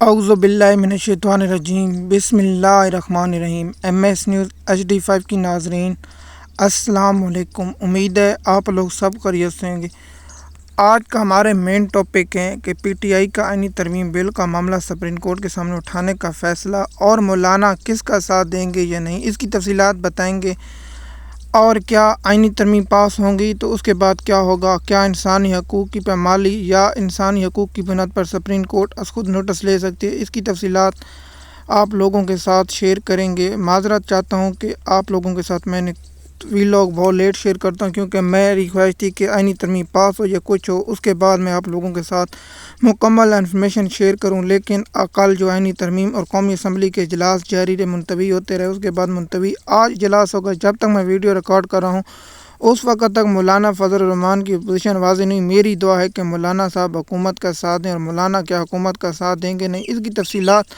اعوذ باللہ من الشیطان الرجیم، بسم اللہ الرحمن الرحیم۔ ایم ایس نیوز HD5 کی ناظرین السلام علیکم۔ امید ہے آپ لوگ سب خیریت سے ہوں گے۔ آج کا ہمارے مین ٹاپک ہے کہ PTI کا آئینی ترمیم بل کا معاملہ سپریم کورٹ کے سامنے اٹھانے کا فیصلہ اور مولانا کس کا ساتھ دیں گے یا نہیں، اس کی تفصیلات بتائیں گے۔ اور کیا آئینی ترمیم پاس ہوں گی تو اس کے بعد کیا ہوگا؟ کیا انسانی حقوق کی پامالی یا انسانی حقوق کی بنیاد پر سپریم کورٹ از خود نوٹس لے سکتی ہے؟ اس کی تفصیلات آپ لوگوں کے ساتھ شیئر کریں گے۔ معذرت چاہتا ہوں کہ آپ لوگوں کے ساتھ میں نے ویلاگ بہت لیٹ شیئر کرتا ہوں، کیونکہ میری خواہش تھی کہ آئینی ترمیم پاس ہو یا کچھ ہو، اس کے بعد میں آپ لوگوں کے ساتھ مکمل انفارمیشن شیئر کروں۔ لیکن کل جو آئینی ترمیم اور قومی اسمبلی کے اجلاس جاری رہے، منتوی ہوتے رہے، اس کے بعد منتوی آج اجلاس ہوگا۔ جب تک میں ویڈیو ریکارڈ کر رہا ہوں اس وقت تک مولانا فضل الرحمان کی پوزیشن واضح نہیں۔ میری دعا ہے کہ مولانا صاحب حکومت کا ساتھ دیں، اور مولانا کیا حکومت کا ساتھ دیں گے نہیں، اس کی تفصیلات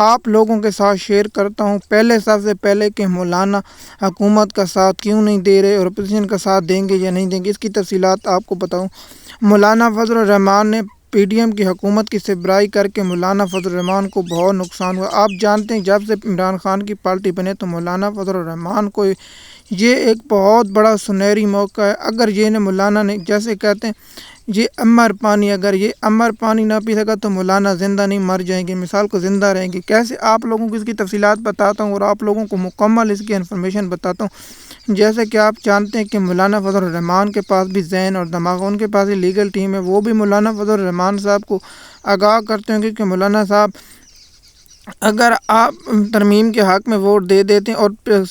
آپ لوگوں کے ساتھ شیئر کرتا ہوں۔ سب سے پہلے کہ مولانا حکومت کا ساتھ کیوں نہیں دے رہے اور اپوزیشن کا ساتھ دیں گے یا نہیں دیں گے، اس کی تفصیلات آپ کو بتاؤں۔ مولانا فضل الرحمان نے PDM کی حکومت کی سربراہی کر کے مولانا فضل الرحمان کو بہت نقصان ہوا۔ آپ جانتے ہیں جب سے عمران خان کی پارٹی بنے تو مولانا فضل الرحمان کو یہ ایک بہت بڑا سنہری موقع ہے۔ اگر یہ مولانا نے، جیسے کہتے ہیں یہ امر پانی، اگر یہ امر پانی نہ پی سکا تو مولانا زندہ نہیں، مر جائیں گے، مثال کو زندہ رہیں گے۔ کیسے آپ لوگوں کو اس کی تفصیلات بتاتا ہوں اور آپ لوگوں کو مکمل اس کی انفارمیشن بتاتا ہوں۔ جیسے کہ آپ جانتے ہیں کہ مولانا فضل الرحمان کے پاس بھی ذہن اور دماغ، ان کے پاس ہی لیگل ٹیم ہے، وہ بھی مولانا فضل الرحمان صاحب کو آگاہ کرتے ہیں کہ مولانا صاحب اگر آپ ترمیم کے حق میں ووٹ دے دیتے ہیں اور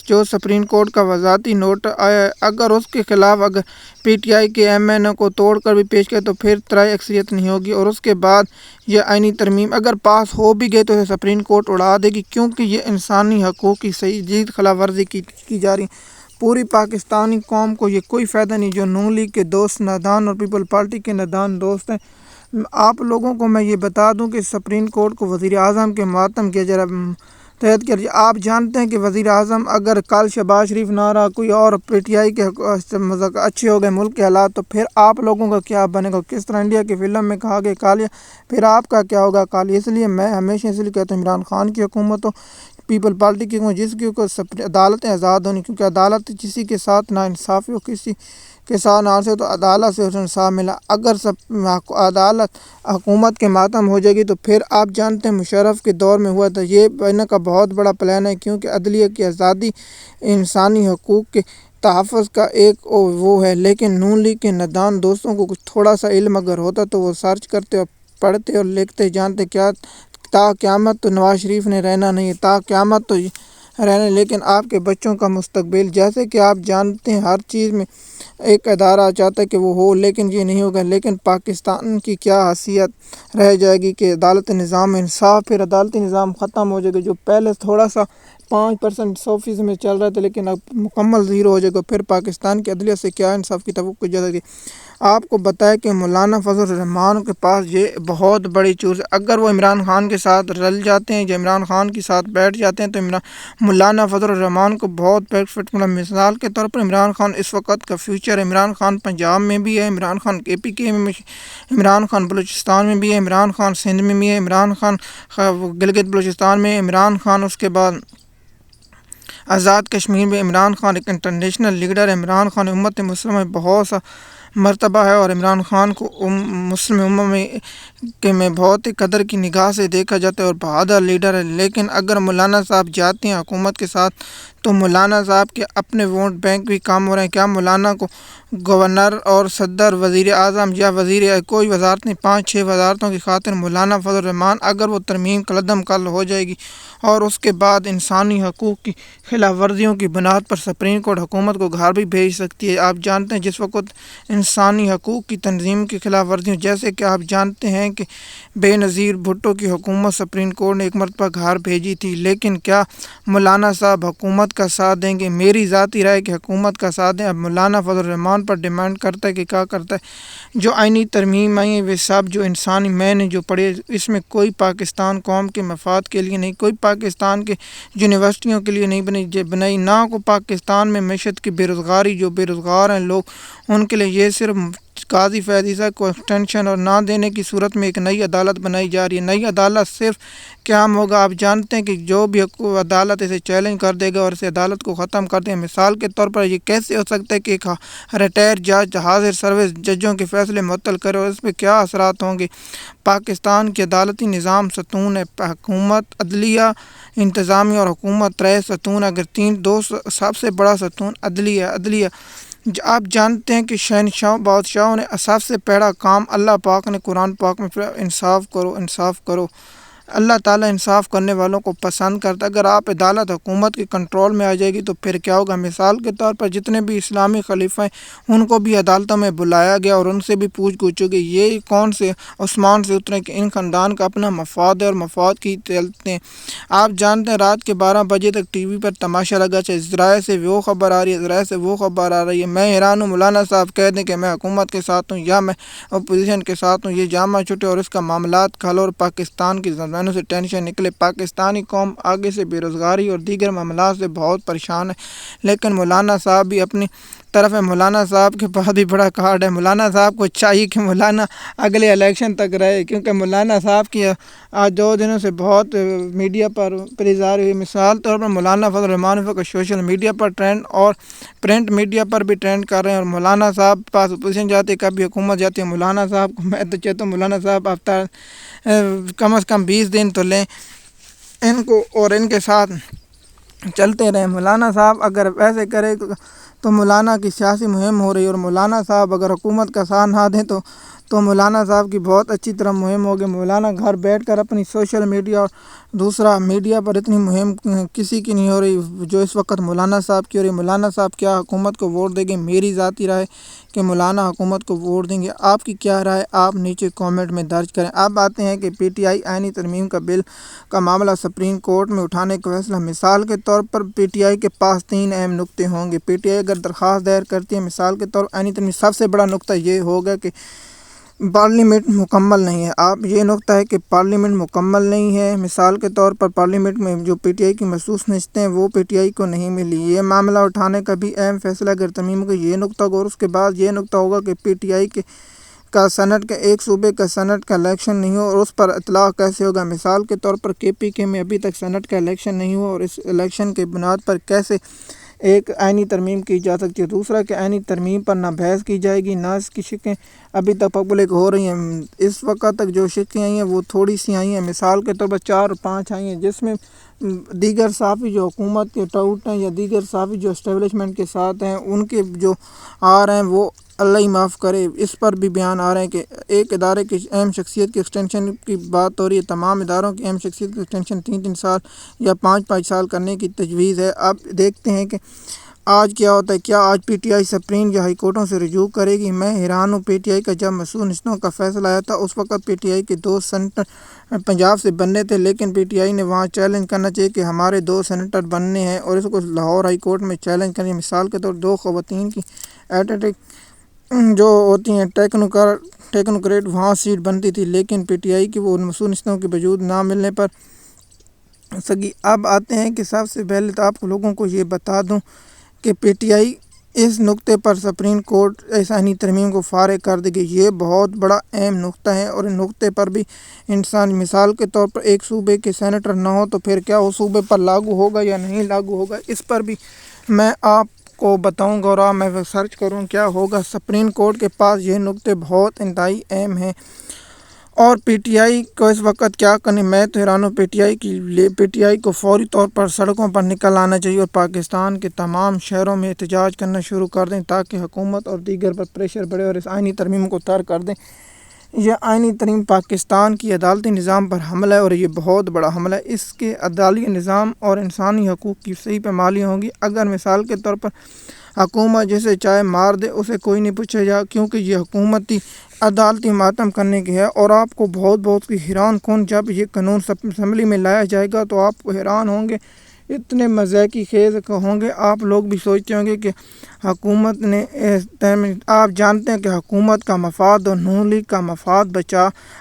جو سپریم کورٹ کا وضاحتی نوٹ آیا ہے اگر اس کے خلاف اگر PTI کے MNA کو توڑ کر بھی پیش کرے تو پھر ترائے اکثریت نہیں ہوگی، اور اس کے بعد یہ آئینی ترمیم اگر پاس ہو بھی گئے تو اسے سپریم کورٹ اڑا دے گی، کیونکہ یہ انسانی حقوق کی شدید خلاف ورزی کی جا رہی۔ پوری پاکستانی قوم کو یہ کوئی فائدہ نہیں، جو نون لیگ کے دوست نادان اور پیپل پارٹی کے نادان دوست ہیں۔ آپ لوگوں کو میں یہ بتا دوں کہ سپریم کورٹ کو وزیر اعظم کے ماتم کے ذرا تحت کر، آپ جانتے ہیں کہ وزیر اعظم اگر کل شہباز شریف نہ رہا، کوئی اور PTI کے اچھے ہو گئے ملک کے حالات، تو پھر آپ لوگوں کا کیا بنے گا؟ کس طرح انڈیا کی فلم میں کہا گیا کالیہ، پھر آپ کا کیا ہوگا کالیہ؟ اس لیے میں ہمیشہ اس لیے کہتا ہوں عمران خان کی حکومت ہو، پیپل پارٹی کی حکومت، جس کی عدالتیں آزاد ہونی، کیونکہ عدالت کسی کے ساتھ نا انصافی ہو، کسی کے ساتھ نہ سے تو عدالت سے انصاف ملا۔ اگر عدالت حکومت کے ماتم ہو جائے گی تو پھر آپ جانتے ہیں مشرف کے دور میں ہوا تھا، یہ بننے کا بہت بڑا پلان ہے، کیونکہ عدلیہ کی آزادی انسانی حقوق کے تحفظ کا ایک وہ ہے۔ لیکن نون لیگ کے نادان دوستوں کو کچھ تھوڑا سا علم اگر ہوتا تو وہ سرچ کرتے اور پڑھتے اور لکھتے، جانتے کیا تا قیامت تو نواز شریف نے رہنا نہیں ہے، تا قیامت تو رہنا، لیکن آپ کے بچوں کا مستقبل، جیسے کہ آپ جانتے ہیں ہر چیز میں ایک ادارہ چاہتا ہے کہ وہ ہو، لیکن یہ نہیں ہوگا۔ لیکن پاکستان کی کیا حیثیت رہ جائے گی کہ عدالت نظام انصاف، پھر عدالتی نظام ختم ہو جائے گا، جو پہلے تھوڑا سا 5% 100% میں چل رہا تھا لیکن اب مکمل زیرو ہو جائے گا، پھر پاکستان کی عدلیہ سے کیا انصاف کی توقع جائے گی؟ آپ کو بتائے کہ مولانا فضل الرحمان کے پاس یہ بہت بڑی چوز ہے۔ اگر وہ عمران خان کے ساتھ رل جاتے ہیں یا عمران خان کے ساتھ بیٹھ جاتے ہیں تو مولانا فضل الرحمان کو بہت پرفیکٹ مثال کے طور پر عمران خان اس وقت کا فیوچر، عمران خان پنجاب میں بھی ہے، عمران خان KPK میں، عمران خان بلوچستان میں بھی ہے، عمران خان سندھ میں بھی ہے، عمران خان گلگت بلوچستان میں، عمران خان اس کے بعد آزاد کشمیر میں، عمران خان ایک انٹرنیشنل لیڈر ہے، عمران خان امت مسلمہ میں بہت سا مرتبہ ہے، اور عمران خان کو مسلم امت میں بہت ہی قدر کی نگاہ سے دیکھا جاتا ہے اور بہادر لیڈر ہے۔ لیکن اگر مولانا صاحب جاتے ہیں حکومت کے ساتھ تو مولانا صاحب کے اپنے ووٹ بینک بھی کام ہو رہے ہیں۔ کیا مولانا کو گورنر اور صدر، وزیر اعظم یا وزیر کوئی وزارت نہیں، 5-6 وزارتوں کی خاطر مولانا فضل الرحمان اگر وہ ترمیم قلم کل ہو جائے گی اور اس کے بعد انسانی حقوق کی خلاف ورزیوں کی بنیاد پر سپریم کورٹ حکومت کو گھر بھی بھیج سکتی ہے۔ آپ جانتے ہیں جس وقت انسانی حقوق کی تنظیم کی خلاف ورزیوں، جیسے کہ آپ جانتے ہیں کہ بے نظیر بھٹو کی حکومت سپریم کورٹ نے ایک مرتبہ گھر بھیجی تھی، لیکن کیا مولانا صاحب حکومت کا ساتھ دیں گے؟ میری ذاتی رائے کہ حکومت کا ساتھ دیں۔ اب مولانا فضل الرحمان پر ڈیمانڈ کرتا ہے کہ کیا کرتا ہے، جو آئینی ترمیم آئی ہے وہ سب جو انسانی، میں نے جو پڑھے اس میں کوئی پاکستان قوم کے مفاد کے لیے نہیں، کوئی پاکستان کے یونیورسٹیوں کے لیے نہیں بنائی، نہ کو پاکستان میں معیشت کی بے روزگاری، جو بے روزگار ہیں لوگ ان کے لیے، یہ صرف قاضی فیضیزہ کو ایکسٹینشن اور نہ دینے کی صورت میں ایک نئی عدالت بنائی جا رہی ہے۔ نئی عدالت صرف قیام ہوگا، آپ جانتے ہیں کہ جو بھی عدالت اسے چیلنج کر دے گا اور اس عدالت کو ختم کر دے گا۔ مثال کے طور پر یہ کیسے ہو سکتا ہے کہ ایک ریٹائر جج حاضر سروس ججوں کے فیصلے معطل کرے، اور اس پہ کیا اثرات ہوں گے؟ پاکستان کے عدالتی نظام ستون ہے، حکومت، عدلیہ، انتظامیہ اور حکومت رائے ستون۔ اگر دو سب سے بڑا ستون عدلیہ آپ جانتے ہیں کہ شہنشاہوں بادشاہوں نے سب سے پہلا کام اللہ پاک نے قرآن پاک میں انصاف کرو، انصاف کرو۔ اللہ تعالیٰ انصاف کرنے والوں کو پسند کرتا ہے۔ اگر آپ عدالت حکومت کے کنٹرول میں آ جائے گی تو پھر کیا ہوگا؟ مثال کے طور پر جتنے بھی اسلامی خلیفہ ہیں ان کو بھی عدالتوں میں بلایا گیا اور ان سے بھی پوچھ گچھ ہوگی یہ کون سے عثمان سے اترے کہ ان خاندان کا اپنا مفاد ہے اور مفاد کی چلتے ہیں۔ آپ جانتے ہیں رات کے 12 بجے تک ٹی وی پر تماشا لگا، چاہے ذرائع سے وہ خبر آ رہی ہے، ذرائع سے وہ خبر آ رہی ہے۔ میں حیران ہوں، مولانا صاحب کہہ دیں کہ میں حکومت کے ساتھ ہوں یا میں اپوزیشن کے ساتھ ہوں، یہ جامع چھٹے اور اس کا معاملات کھل اور پاکستان کی زبانوں سے ٹینشن نکلے۔ پاکستانی قوم آگے سے بے روزگاری اور دیگر معاملات سے بہت پریشان ہے، لیکن مولانا صاحب بھی اپنی طرف ہے۔ مولانا صاحب کے پاس بھی بڑا کارڈ ہے۔ مولانا صاحب کو چاہیے کہ مولانا اگلے الیکشن تک رہے، کیونکہ مولانا صاحب کی آج 2 دنوں سے بہت میڈیا پر پریزار ہوئی۔ مثال طور پر مولانا فضل الرحمان کا سوشل میڈیا پر ٹرینڈ اور پرنٹ میڈیا پر بھی ٹرینڈ کر رہے ہیں، اور مولانا صاحب پاس اپوزیشن جاتی ہے، کبھی حکومت جاتی ہے۔ مولانا صاحب کو میں تو چاہتا ہوں مولانا صاحب ہفتہ کم از کم 20 دن تو لیں ان کو اور ان کے ساتھ چلتے رہیں۔ مولانا صاحب اگر ویسے کرے تو مولانا کی سیاسی مہم ہو رہی ہے، اور مولانا صاحب اگر حکومت کا ساتھ نہ دیں تو مولانا صاحب کی بہت اچھی طرح مہم ہوگی۔ مولانا گھر بیٹھ کر اپنی سوشل میڈیا اور دوسرا میڈیا پر اتنی مہم کسی کی نہیں ہو رہی جو اس وقت مولانا صاحب کی ہو رہی ہے۔ مولانا صاحب کیا حکومت کو ووٹ دیں گے؟ میری ذاتی رائے کہ مولانا حکومت کو ووٹ دیں گے۔ آپ کی کیا رائے؟ آپ نیچے کامنٹ میں درج کریں۔ اب آتے ہیں کہ پی ٹی آئی آئینی ترمیم کا بل کا معاملہ سپریم کورٹ میں اٹھانے کا فیصلہ۔ مثال کے طور پر پی ٹی آئی کے پاس 3 اہم نقطے ہوں گے۔ پی ٹی آئی اگر درخواست دائر کرتی ہے، مثال کے طور پر آئینی ترمیم، سب سے بڑا نقطہ یہ ہوگا کہ پارلیمنٹ مکمل نہیں ہے۔ آپ یہ نقطہ ہے کہ پارلیمنٹ مکمل نہیں ہے۔ مثال کے طور پر پارلیمنٹ میں جو پی ٹی آئی کی مخصوص نشستیں ہیں وہ پی ٹی آئی کو نہیں ملی۔ یہ معاملہ اٹھانے کا بھی اہم فیصلہ اگر ترمیم کا یہ نقطہ ہوگا، اور اس کے بعد یہ نقطہ ہوگا کہ پی ٹی آئی کا سینٹ کا ایک صوبے کا سینٹ کا الیکشن نہیں ہو اور اس پر اطلاع کیسے ہوگا۔ مثال کے طور پر کے پی کے میں ابھی تک سینٹ کا الیکشن نہیں ہوا اور اس الیکشن کے بنیاد پر کیسے ایک آئینی ترمیم کی جا سکتی ہے۔ دوسرا کہ آئینی ترمیم پر نہ بحث کی جائے گی، نہ اس کی شکیں ابھی تک پبلک ہو رہی ہیں۔ اس وقت تک جو شکیں آئی ہیں وہ تھوڑی سی آئی ہیں، مثال کے طور پر 4 اور 5 آئی ہیں، جس میں دیگر صحافی جو حکومت کے ٹاؤٹ ہیں یا دیگر صحافی جو اسٹیبلشمنٹ کے ساتھ ہیں ان کے جو آ رہے ہیں وہ اللہ ہی معاف کرے، اس پر بھی بیان آ رہے ہیں کہ ایک ادارے کی اہم شخصیت کی ایکسٹینشن کی بات ہو رہی ہے۔ تمام اداروں کی اہم شخصیت کی ایکسٹینشن 3 سال یا 5 سال کرنے کی تجویز ہے۔ اب دیکھتے ہیں کہ آج کیا ہوتا ہے۔ کیا آج پی ٹی آئی سپریم یا ہائی کورٹوں سے رجوع کرے گی؟ میں حیران ہوں۔ پی ٹی آئی کا جب مخصوص نشستوں کا فیصلہ آیا تھا اس وقت پی ٹی آئی کے 2 سینیٹر پنجاب سے بننے تھے، لیکن پی ٹی آئی نے وہاں چیلنج کرنا چاہیے کہ ہمارے 2 سینیٹر بننے ہیں اور اس کو لاہور ہائی کورٹ میں چیلنج کریں۔ مثال کے طور 2 خواتین کی جو ہوتی ہیں ٹیکنوکریٹ وہاں سیٹ بنتی تھی، لیکن پی ٹی آئی کی وہ مخصوص نشستوں کے وجود نہ ملنے پر سگی۔ اب آتے ہیں کہ سب سے پہلے تو آپ لوگوں کو یہ بتا دوں کہ پی ٹی آئی اس نقطے پر سپریم کورٹ اس آئینی ترمیم کو فارغ کر دے گی۔ یہ بہت بڑا اہم نقطہ ہے اور ان نقطے پر بھی انسان مثال کے طور پر ایک صوبے کے سینیٹر نہ ہو تو پھر کیا وہ صوبے پر لاگو ہوگا یا نہیں لاگو ہوگا، اس پر بھی میں آپ کو بتاؤں گا اور میں سرچ کروں کیا ہوگا۔ سپریم کورٹ کے پاس یہ نقطے بہت انتہائی اہم ہیں اور پی ٹی آئی کو اس وقت کیا کرنے، میں تو حیران ہوں۔ پی ٹی آئی کو فوری طور پر سڑکوں پر نکل آنا چاہیے اور پاکستان کے تمام شہروں میں احتجاج کرنا شروع کر دیں تاکہ حکومت اور دیگر پر پریشر بڑھے اور اس آئینی ترمیم کو طرح کر دیں۔ یہ آئینی ترمیم پاکستان کی عدالتی نظام پر حملہ ہے اور یہ بہت بڑا حملہ ہے۔ اس کے عدالتی نظام اور انسانی حقوق کی صحیح پامالیاں ہوں گی۔ اگر مثال کے طور پر حکومت جسے چاہے مار دے اسے کوئی نہیں پوچھے گا، کیونکہ یہ حکومتی عدالتی ماتم کرنے کی ہے۔ اور آپ کو بہت حیران کن جب یہ قانون اسمبلی میں لایا جائے گا تو آپ کو حیران ہوں گے اتنے مزے کی خیز ہوں گے. آپ لوگ بھی سوچتے ہوں گے کہ حکومت نے آپ جانتے ہیں کہ حکومت کا مفاد اور نون لیگ کا مفاد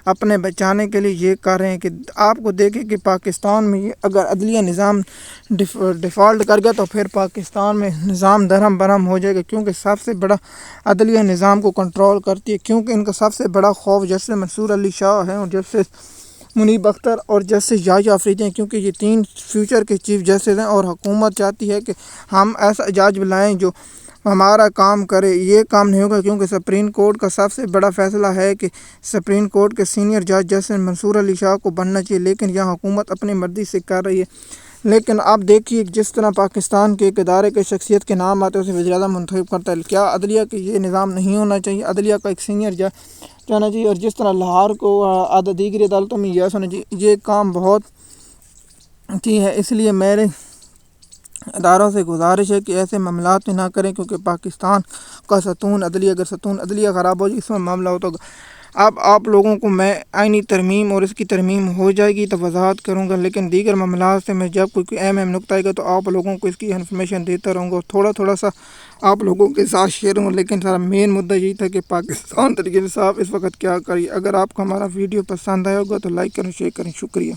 اپنے بچانے کے لیے یہ کر رہے ہیں کہ آپ کو دیکھیں کہ پاکستان میں اگر عدلیہ نظام ڈیفالٹ کر گیا تو پھر پاکستان میں نظام درہم برہم ہو جائے گا، کیونکہ سب سے بڑا عدلیہ نظام کو کنٹرول کرتی ہے، کیونکہ ان کا سب سے بڑا خوف جیسے منصور علی شاہ ہیں اور جیسے منیب اختر اور جیسے یحییٰ آفریدی ہیں، کیونکہ یہ تین فیوچر کے چیف جسٹس ہیں اور حکومت چاہتی ہے کہ ہم ایسا جج بلائیں جو ہمارا کام کرے. یہ کام نہیں ہوگا کیونکہ سپریم کورٹ کا سب سے بڑا فیصلہ ہے کہ سپریم کورٹ کے سینئر جج جیسے منصور علی شاہ کو بننا چاہیے، لیکن یہاں حکومت اپنی مرضی سے کر رہی ہے. لیکن آپ دیکھیے جس طرح پاکستان کے ایک ادارے کے شخصیت کے نام آتے ہیں اسے وزیر اعظم منتخب کرتا ہے. کیا عدلیہ کے یہ نظام نہیں ہونا چاہیے؟ عدلیہ کا ایک سینئر جج ہونا چاہیے. اور جس طرح لاہور کو دیگر عدالتوں میں یس ہونا چاہیے. یہ کام بہت کی ہے، اس لیے میرے اداروں سے گزارش ہے کہ ایسے معاملات میں نہ کریں، کیونکہ پاکستان کا ستون عدلیہ، اگر ستون عدلیہ خراب ہو جائے اس میں معاملہ ہو تو اب آپ لوگوں کو میں آئینی ترمیم اور اس کی ترمیم ہو جائے گی تو وضاحت کروں گا، لیکن دیگر معاملات سے میں جب کوئی اہم نکتہ آئے گا تو آپ لوگوں کو اس کی انفارمیشن دیتا رہوں گا اور تھوڑا سا آپ لوگوں کے ساتھ شیئر ہوں. لیکن سارا مین مدعا یہی تھا کہ پاکستان تحریک انصاف اس وقت کیا کری. اگر آپ کو ہمارا ویڈیو پسند آیا ہوگا تو لائک کریں، شیئر کریں. شکریہ.